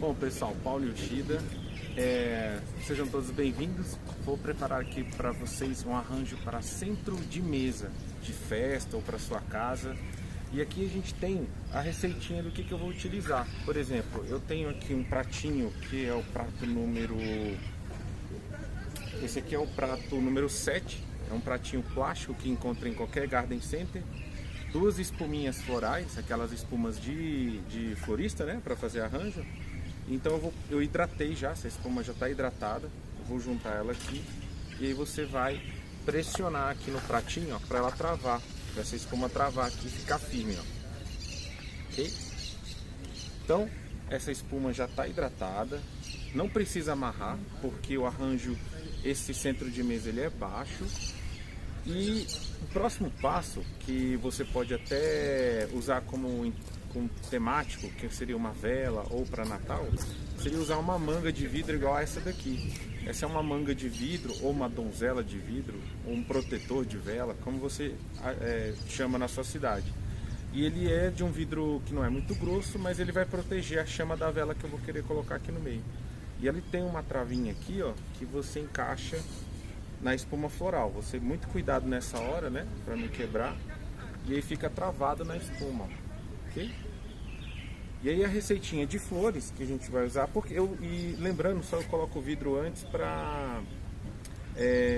Bom pessoal, Paulo Yoshida, sejam todos bem-vindos. Vou preparar aqui para vocês um arranjo para centro de mesa, de festa ou para sua casa. E aqui a gente tem a receitinha do que eu vou utilizar. Por exemplo, eu tenho aqui um pratinho que é o prato número... Esse aqui é o prato número 7, é um pratinho plástico que encontra em qualquer garden center. Duas espuminhas florais, aquelas espumas de florista, né, para fazer arranjo. Então eu hidratei já, essa espuma já está hidratada. Eu vou juntar ela aqui e aí você vai pressionar aqui no pratinho, para ela travar, para essa espuma travar aqui e ficar firme, ó. Ok? Então essa espuma já está hidratada, não precisa amarrar porque o arranjo, esse centro de mesa ele é baixo. E o próximo passo, que você pode até usar como temático, que seria uma vela ou para Natal, seria usar uma manga de vidro igual a essa daqui. Essa é uma manga de vidro ou uma donzela de vidro ou um protetor de vela, como você chama na sua cidade. E ele é de um vidro que não é muito grosso, mas ele vai proteger a chama da vela que eu vou querer colocar aqui no meio. E ele tem uma travinha aqui, ó, que você encaixa na espuma floral. Você muito cuidado nessa hora, né, para não quebrar. E aí fica travado na espuma, ok? E aí a receitinha de flores que a gente vai usar, e lembrando, só eu coloco o vidro antes para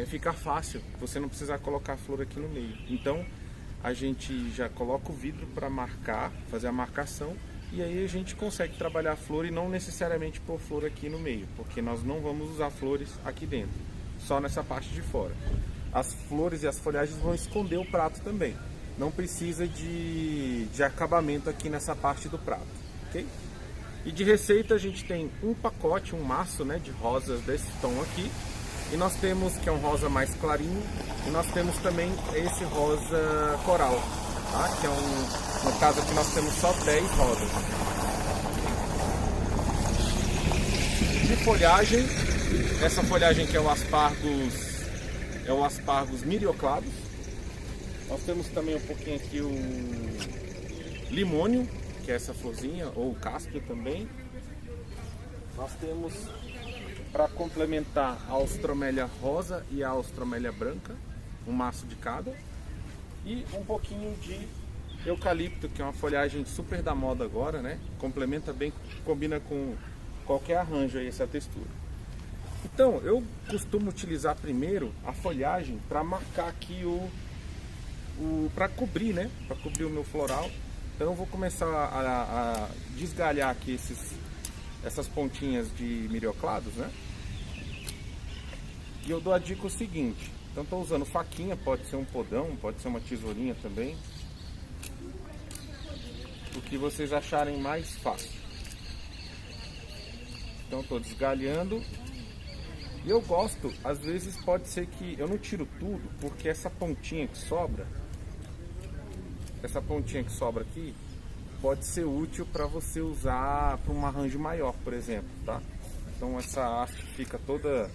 ficar fácil, você não precisar colocar a flor aqui no meio. Então a gente já coloca o vidro para marcar, fazer a marcação, e aí a gente consegue trabalhar a flor e não necessariamente pôr flor aqui no meio, porque nós não vamos usar flores aqui dentro, só nessa parte de fora. As flores e as folhagens vão esconder o prato também. Não precisa de acabamento aqui nessa parte do prato, ok? E de receita a gente tem um pacote, um maço, né, de rosas desse tom aqui. E nós temos, que é um rosa mais clarinho, e nós temos também esse rosa coral, tá? Que é no caso aqui nós temos só 10 rosas. De folhagem, essa folhagem que é o aspargos mirioclados. Nós temos também um pouquinho aqui o limônio, que é essa florzinha, ou o cáspio também. Nós temos, para complementar, a ostromélia rosa e a ostromélia branca, um maço de cada. E um pouquinho de eucalipto, que é uma folhagem super da moda agora, né? Complementa bem, combina com qualquer arranjo aí essa textura. Então, eu costumo utilizar primeiro a folhagem para marcar aqui para cobrir, né? Para cobrir o meu floral. Então eu vou começar a desgalhar aqui essas pontinhas de mirioclados, né? E eu dou a dica o seguinte: então estou usando faquinha, pode ser um podão, pode ser uma tesourinha também, o que vocês acharem mais fácil. Então estou desgalhando. E eu gosto, às vezes pode ser que eu não tiro tudo, porque essa pontinha que sobra aqui, pode ser útil para você usar para um arranjo maior, por exemplo, tá? Então essa haste fica toda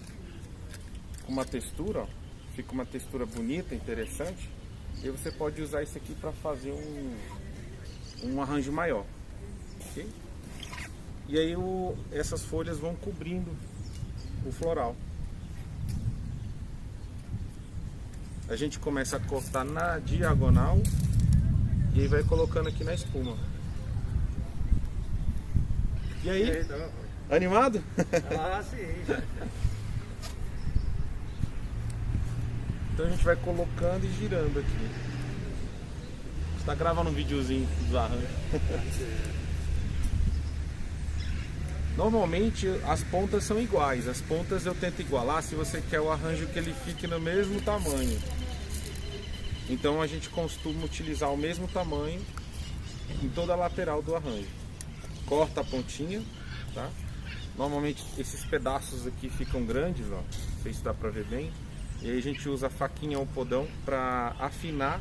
com uma textura, ó, fica uma textura bonita, interessante. E você pode usar isso aqui para fazer um arranjo maior, ok? E aí essas folhas vão cobrindo o floral. A gente começa a cortar na diagonal e aí vai colocando aqui na espuma. E aí? Animado? Ah, sim. Então a gente vai colocando e girando aqui. Você tá gravando um videozinho dos arranjos. Normalmente as pontas são iguais. As pontas eu tento igualar se você quer o arranjo que ele fique no mesmo tamanho. Então a gente costuma utilizar o mesmo tamanho em toda a lateral do arranjo. Corta a pontinha, tá? Normalmente esses pedaços aqui ficam grandes, ó. Não sei se dá pra ver bem. E aí a gente usa a faquinha ou podão para afinar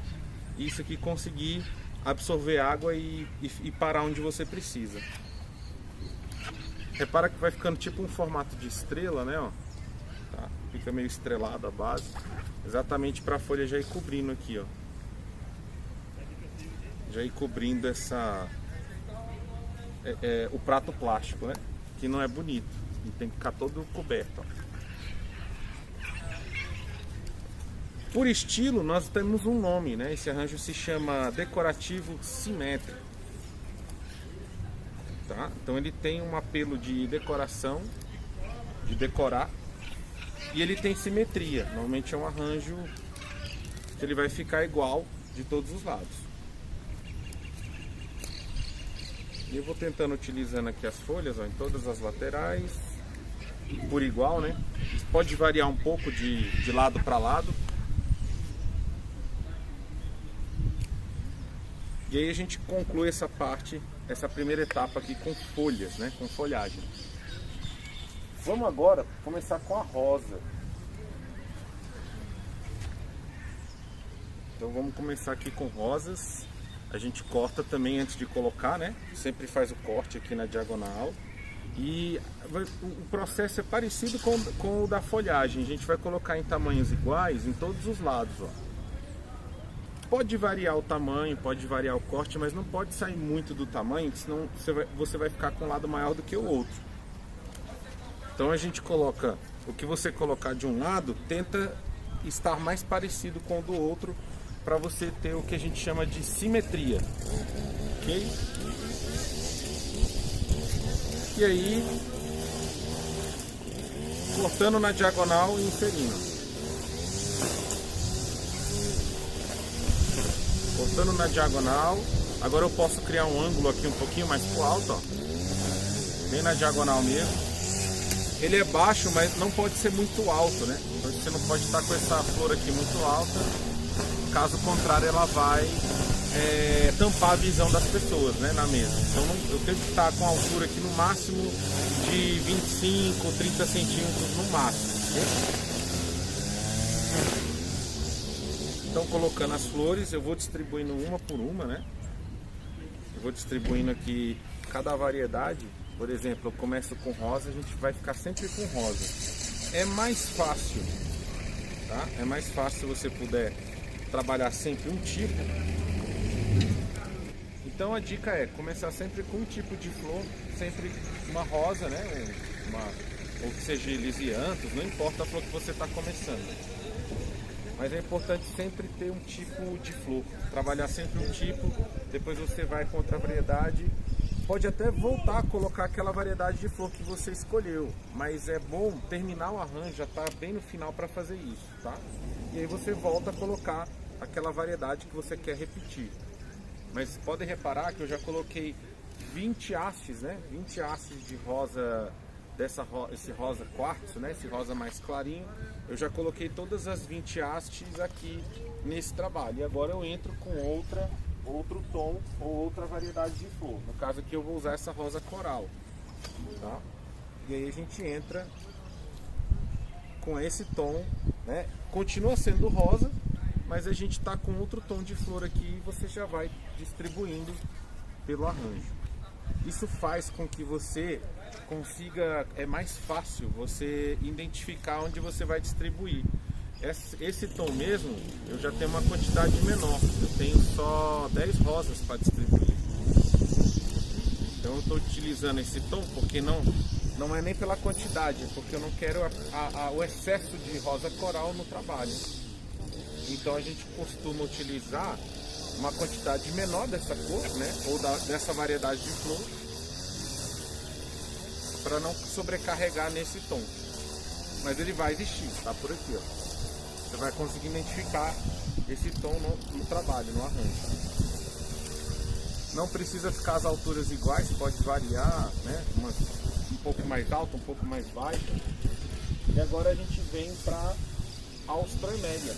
isso aqui, conseguir absorver água e parar onde você precisa. Repara que vai ficando tipo um formato de estrela, né? Ó. Tá? Fica meio estrelado a base. Exatamente para a folha já ir cobrindo aqui, ó. já ir cobrindo o prato plástico, né? Que não é bonito e tem que ficar todo coberto, ó. Por estilo, nós temos um nome, né? Esse arranjo se chama decorativo simétrico, tá? Então ele tem um apelo de decoração, de decorar, e ele tem simetria. Normalmente é um arranjo que ele vai ficar igual de todos os lados. E eu vou tentando utilizando aqui as folhas, ó, em todas as laterais, por igual, né? Pode variar um pouco de lado para lado. E aí a gente conclui essa parte, essa primeira etapa aqui com folhas, né? Com folhagem. Vamos agora começar com a rosa. Então vamos começar aqui com rosas. A gente corta também antes de colocar, né? Sempre faz o corte aqui na diagonal. E o processo é parecido com o da folhagem. A gente vai colocar em tamanhos iguais em todos os lados, ó. Pode variar o tamanho, pode variar o corte, mas não pode sair muito do tamanho, senão você vai ficar com um lado maior do que o outro. Então a gente coloca, o que você colocar de um lado, tenta estar mais parecido com o do outro, para você ter o que a gente chama de simetria, ok? E aí, cortando na diagonal e inserindo. Cortando na diagonal. Agora eu posso criar um ângulo aqui um pouquinho mais pro alto, ó. Bem na diagonal mesmo. Ele é baixo, mas não pode ser muito alto, né? Então você não pode estar com essa flor aqui muito alta. Caso contrário, ela vai tampar a visão das pessoas, né, na mesa. Então eu tenho que estar com a altura aqui no máximo de 25, 30 centímetros no máximo, okay? Então, colocando as flores, eu vou distribuindo uma por uma, né? Eu vou distribuindo aqui cada variedade. Por exemplo, eu começo com rosa, a gente vai ficar sempre com rosa. É mais fácil, tá? É mais fácil se você puder trabalhar sempre um tipo. Então a dica é começar sempre com um tipo de flor, sempre uma rosa, né? Ou que seja lisianthus, não importa a flor que você está começando. Mas é importante sempre ter um tipo de flor, trabalhar sempre um tipo, depois você vai com outra variedade. Pode até voltar a colocar aquela variedade de flor que você escolheu, mas é bom terminar o arranjo, já tá bem no final para fazer isso, tá? E aí você volta a colocar aquela variedade que você quer repetir. Mas podem reparar que eu já coloquei 20 hastes, né? 20 hastes de rosa, esse rosa quartzo, né? Esse rosa mais clarinho. Eu já coloquei todas as 20 hastes aqui nesse trabalho. E agora eu entro com outro tom ou outra variedade de flor. No caso aqui eu vou usar essa rosa coral, tá? E aí a gente entra com esse tom, né? Continua sendo rosa, mas a gente está com outro tom de flor aqui e você já vai distribuindo pelo arranjo. Isso faz com que você consiga, é mais fácil você identificar onde você vai distribuir. Esse tom mesmo, eu já tenho uma quantidade menor, eu tenho só 10 rosas para distribuir. Então eu estou utilizando esse tom porque não é nem pela quantidade, é porque eu não quero o excesso de rosa coral no trabalho. Então a gente costuma utilizar uma quantidade menor dessa cor, né, ou dessa variedade de flor, para não sobrecarregar nesse tom. Mas ele vai existir, tá por aqui, ó. Você vai conseguir identificar esse tom no trabalho, no arranjo. Não precisa ficar as alturas iguais, pode variar, né, um pouco mais alta, um pouco mais baixa. E agora a gente vem para Austroemeria.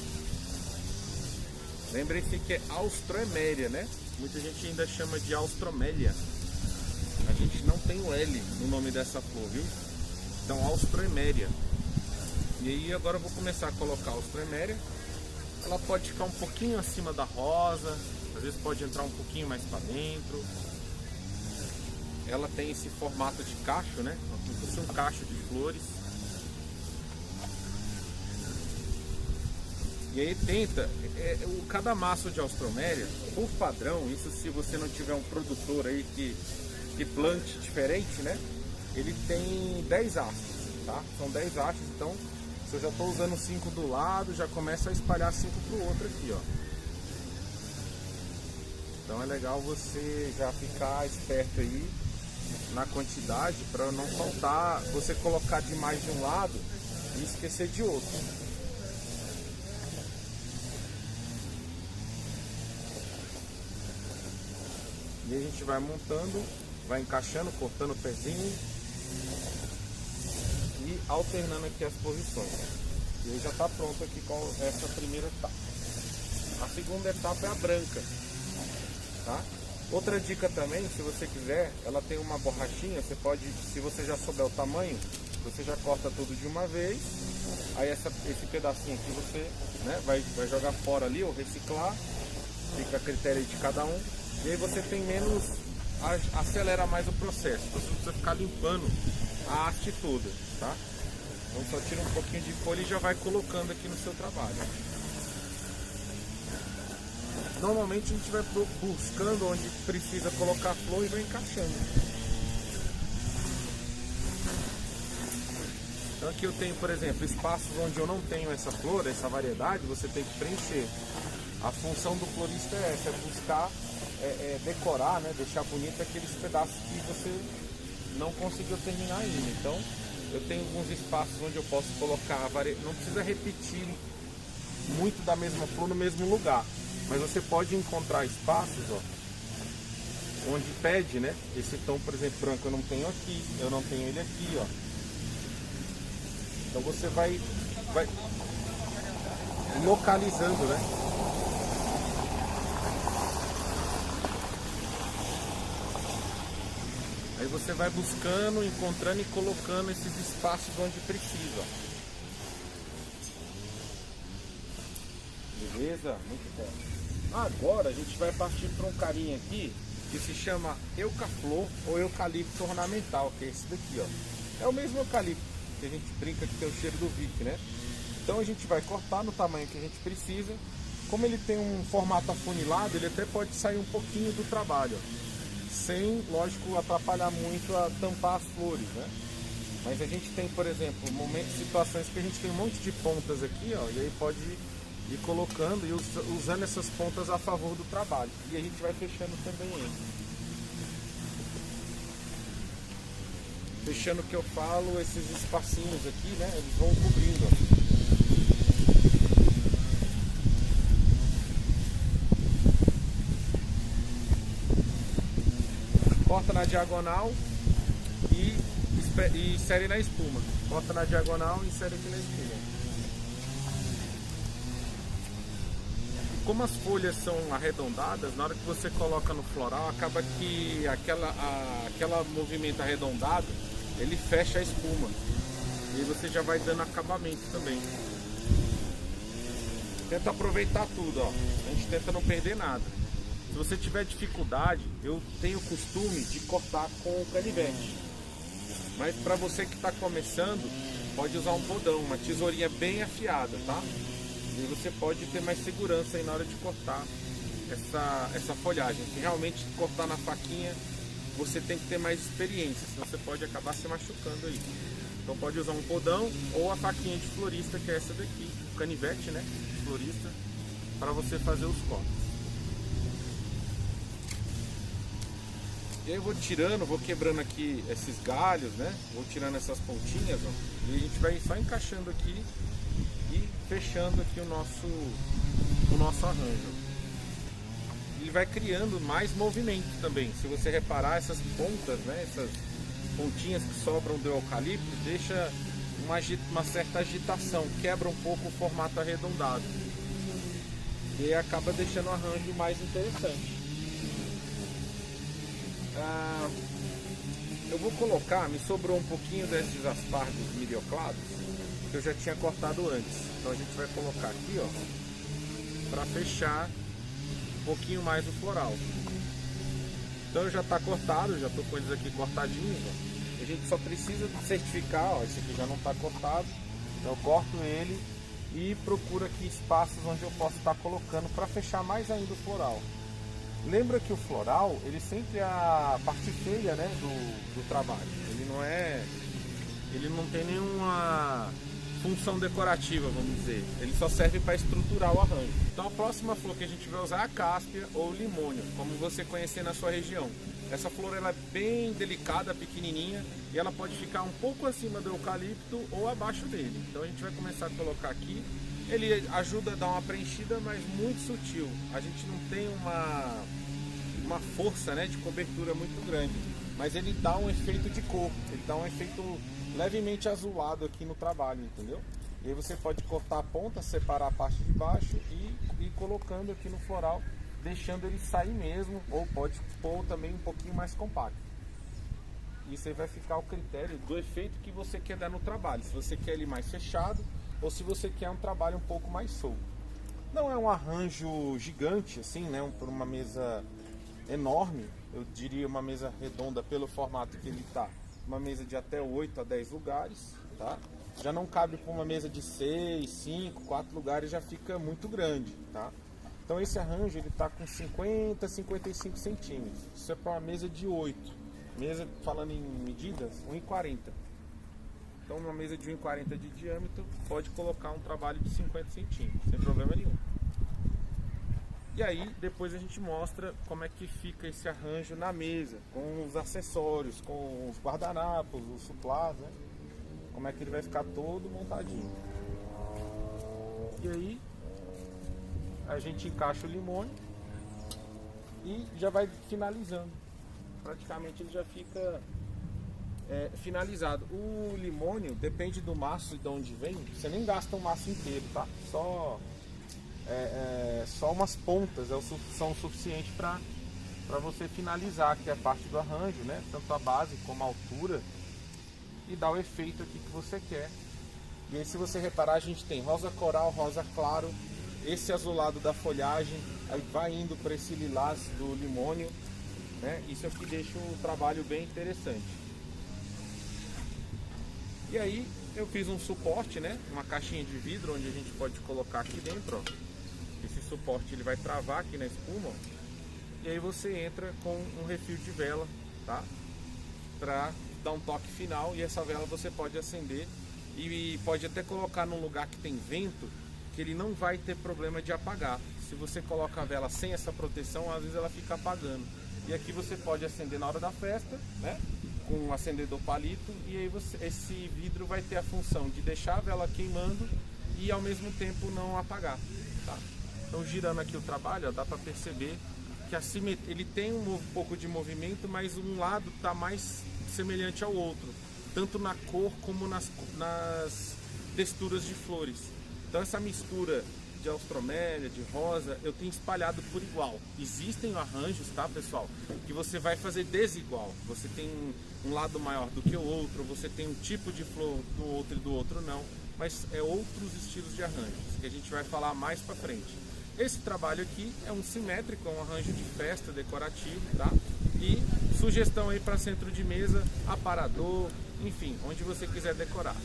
Lembrem-se que é Austroemeria, né? Muita gente ainda chama de Austromelia. A gente não tem o L no nome dessa flor, viu? Então, Austroemeria. E aí agora eu vou começar a colocar a Austroemeria. Ela pode ficar um pouquinho acima da rosa, às vezes pode entrar um pouquinho mais para dentro. Ela tem esse formato de cacho, né? Como se fosse um cacho de flores. E aí tenta, cada maço de Austroméria, por padrão, isso se você não tiver um produtor aí que plante diferente, né? Ele tem 10 hastes, tá? São 10 hastes, então se eu já estou usando 5 do lado, já começa a espalhar 5 para o outro aqui, ó. Então é legal você já ficar esperto aí na quantidade para não faltar, você colocar demais de um lado e esquecer de outro. E a gente vai montando, vai encaixando, cortando o pezinho e alternando aqui as posições. E aí já está pronto aqui com essa primeira etapa. A segunda etapa é a branca, tá? Outra dica também, se você quiser, ela tem uma borrachinha, você pode, se você já souber o tamanho, você já corta tudo de uma vez. Aí esse pedacinho aqui você, né, vai jogar fora ali ou reciclar, fica a critério de cada um. E aí você tem menos, acelera mais o processo, você não precisa ficar limpando a haste toda, tá? Então só tira um pouquinho de folha e já vai colocando aqui no seu trabalho. Normalmente a gente vai buscando onde precisa colocar flor e vai encaixando. Então aqui eu tenho, por exemplo, espaços onde eu não tenho essa flor, essa variedade, você tem que preencher. A função do florista é essa, é buscar decorar, né, deixar bonito aqueles pedaços que você não conseguiu terminar ainda. Então eu tenho alguns espaços onde eu posso colocar não precisa repetir muito da mesma flor no mesmo lugar, mas você pode encontrar espaços, ó, onde pede, né, esse tom, por exemplo, branco eu não tenho aqui, eu não tenho ele aqui, ó. Então você vai localizando, né? Aí você vai buscando, encontrando e colocando esses espaços onde precisa. Beleza? Muito bom. Agora a gente vai partir para um carinha aqui que se chama Eucaflor ou eucalipto ornamental, que é esse daqui, ó. É o mesmo eucalipto que a gente brinca que tem o cheiro do Vic, né? Então a gente vai cortar no tamanho que a gente precisa. Como ele tem um formato afunilado, ele até pode sair um pouquinho do trabalho, ó, sem, lógico, atrapalhar muito a tampar as flores, né? Mas a gente tem, por exemplo, momentos, situações que a gente tem um monte de pontas aqui, ó, e aí pode ir colocando e usando essas pontas a favor do trabalho. E a gente vai fechando também ele. Fechando o que eu falo, esses espacinhos aqui, né, eles vão cobrindo, ó. Corta na diagonal e insere na espuma. Corta na diagonal e insere aqui na espuma. E como as folhas são arredondadas, na hora que você coloca no floral, acaba que aquela movimento arredondado, ele fecha a espuma. E você já vai dando acabamento também. Tenta aproveitar tudo, ó. A gente tenta não perder nada. Se você tiver dificuldade, eu tenho o costume de cortar com o canivete. Mas para você que está começando, pode usar um podão, uma tesourinha bem afiada, tá? E você pode ter mais segurança aí na hora de cortar essa folhagem. Se realmente cortar na faquinha, você tem que ter mais experiência, senão você pode acabar se machucando aí. Então pode usar um podão ou a faquinha de florista, que é essa daqui, o canivete, né, florista, para você fazer os cortes. E aí eu vou tirando, vou quebrando aqui esses galhos, né? Vou tirando essas pontinhas, ó, e a gente vai só encaixando aqui e fechando aqui o nosso arranjo. Ele vai criando mais movimento também. Se você reparar, essas pontas, né? Essas pontinhas que sobram do eucalipto, deixa uma certa agitação, quebra um pouco o formato arredondado. E aí acaba deixando o arranjo mais interessante. Eu vou colocar, me sobrou um pouquinho desses aspargos mirioclados que eu já tinha cortado antes. Então a gente vai colocar aqui, ó, para fechar um pouquinho mais o floral. Então já está cortado, já estou com eles aqui cortadinhos, ó. A gente só precisa certificar, ó, esse aqui já não está cortado. Então eu corto ele e procuro aqui espaços onde eu posso estar colocando para fechar mais ainda o floral. Lembra que o floral, ele sempre é a parte feia, né, do trabalho. Ele não tem nenhuma função decorativa, vamos dizer. Ele só serve para estruturar o arranjo. Então a próxima flor que a gente vai usar é a cáspia ou limônio, como você conhecer na sua região. Essa flor ela é bem delicada, pequenininha, e ela pode ficar um pouco acima do eucalipto ou abaixo dele. Então a gente vai começar a colocar aqui. Ele ajuda a dar uma preenchida, mas muito sutil. A gente não tem uma força, né, de cobertura muito grande, mas ele dá um efeito de cor, ele dá um efeito levemente azulado aqui no trabalho, entendeu? E aí você pode cortar a ponta, separar a parte de baixo e ir colocando aqui no floral, deixando ele sair mesmo, ou pode pôr também um pouquinho mais compacto. Isso aí vai ficar ao critério do efeito que você quer dar no trabalho, se você quer ele mais fechado ou se você quer um trabalho um pouco mais solto. Não é um arranjo gigante assim, né, por uma mesa enorme, eu diria uma mesa redonda pelo formato que ele está, uma mesa de até 8 a 10 lugares, tá? Já não cabe para uma mesa de 6, 5, 4 lugares, já fica muito grande, tá? Então esse arranjo ele está com 50, 55 centímetros, isso é para uma mesa de 8, mesa, falando em medidas, 1,40. Então uma mesa de 1,40 de diâmetro pode colocar um trabalho de 50 centímetros, sem problema nenhum. E aí depois a gente mostra como é que fica esse arranjo na mesa, com os acessórios, com os guardanapos, os suplás, né? Como é que ele vai ficar todo montadinho. E aí a gente encaixa o limônio e já vai finalizando. Praticamente ele já fica finalizado. O limônio depende do maço e de onde vem, você nem gasta o maço inteiro, tá? Só umas pontas são o suficiente para você finalizar aqui a parte do arranjo, né? Tanto a base como a altura, e dar o efeito aqui que você quer. E aí, se você reparar, a gente tem rosa coral, rosa claro, esse azulado da folhagem, aí vai indo para esse lilás do limônio, né? Isso é o que deixa o trabalho bem interessante. E aí eu fiz um suporte, né? Uma caixinha de vidro onde a gente pode colocar aqui dentro, ó. Esse suporte ele vai travar aqui na espuma, ó. E aí você entra com um refil de vela, tá? Para dar um toque final, e essa vela você pode acender e pode até colocar num lugar que tem vento, que ele não vai ter problema de apagar. Se você coloca a vela sem essa proteção, às vezes ela fica apagando. E aqui você pode acender na hora da festa, né? Com um acendedor palito, e aí esse vidro vai ter a função de deixar a vela queimando e ao mesmo tempo não apagar, tá? Então girando aqui o trabalho, ó, dá para perceber que ele tem um pouco de movimento, mas um lado está mais semelhante ao outro, tanto na cor como nas texturas de flores. Então essa mistura de austromélia, de rosa, eu tenho espalhado por igual. Existem arranjos, tá, pessoal, que você vai fazer desigual. Você tem um lado maior do que o outro, você tem um tipo de flor do outro e do outro não, mas é outros estilos de arranjos que a gente vai falar mais para frente. Esse trabalho aqui é um simétrico, é um arranjo de festa decorativo, tá? E sugestão aí para centro de mesa, aparador, enfim, onde você quiser decorar.